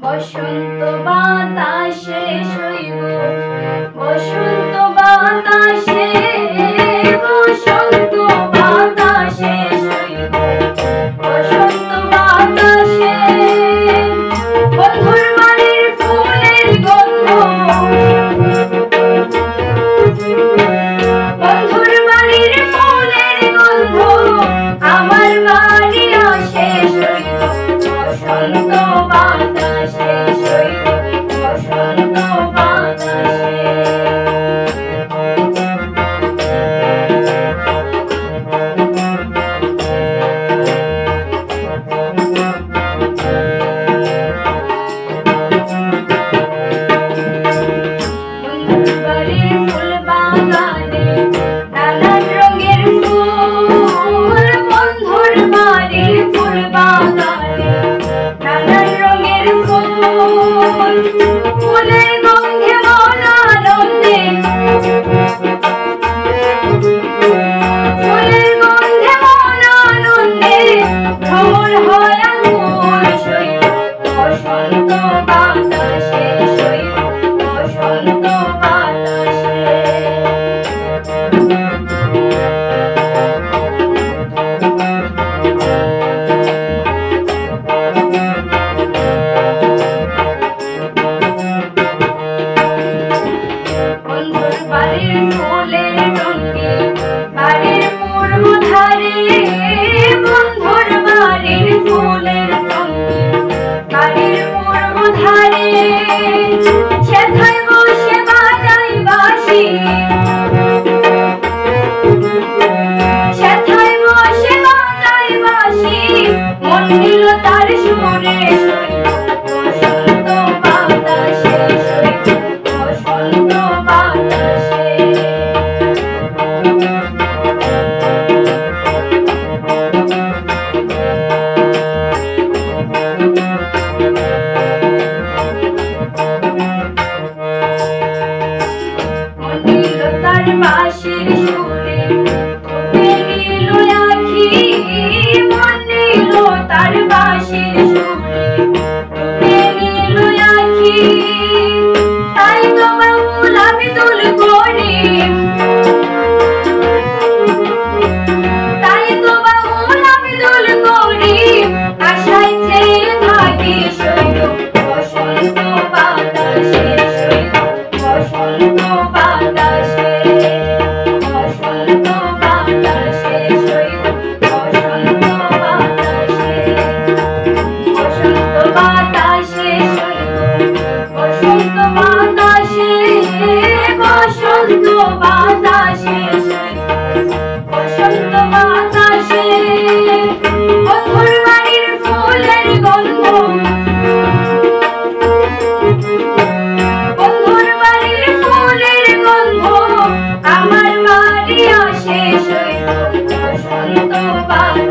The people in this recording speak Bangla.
বসন্ত বাতাসে শৈব বসন্ত বাতাসে বসন্ত বাতাসে শৈব বসন্ত বাতাসে বন্ধুর বাড়ির ফুলের গন্ধ বন্ধুর বাড়ির ফুলের গন্ধ আমার বাড়ি আসে শৈব বসন্ত বাতাসে শৈব বসন্ত বাতাসে ফুলের গন্ধে মন আনন্দে ফুলের গন্ধে মন আনন্দে ভ্রমর হয় আকুল শৈব বসন্ত বাতাসে শৈব বসন্ত বাতাসে বাড়ির ফুলের টঙ্গি বাড়ির পূর্ব ধারে বন্ধুর বাড়ির ফুলের টঙ্গি বাড়ির পূর্ব ধারে সেথায় বসে বাজাই বাঁশি সেথায় বসে বাজাই বাঁশি মন নিল তার সুরে শৈব বসন্ত বাতাসে শৈব বসন্ত বাতাসে তার বাঁশির সুরে ডুবে গেল আখি মন নিল তার বাঁশির সুরে ডুবে গেল আখি তাই তো বাউল আব্দুল করিম তাই তো বাউল আব্দুল করিম আশায় চেয়ে থাকি শৈব বসন্ত বাতাসে শৈব বসন্ত বাতাসে বসন্ত বাতাসে শৈব বসন্ত বাতাসে বসন্ত বাতাসে শৈব বসন্ত বাতাসে বসন্ত বাতাসে শৈব বসন্ত বাতাসে বন্ধুর বাড়ির ফুলের গন্ধ বন্ধুর বাড়ির ফুলের গন্ধ আমার বাড়ি আসে শৈব বসন্ত বাতাসে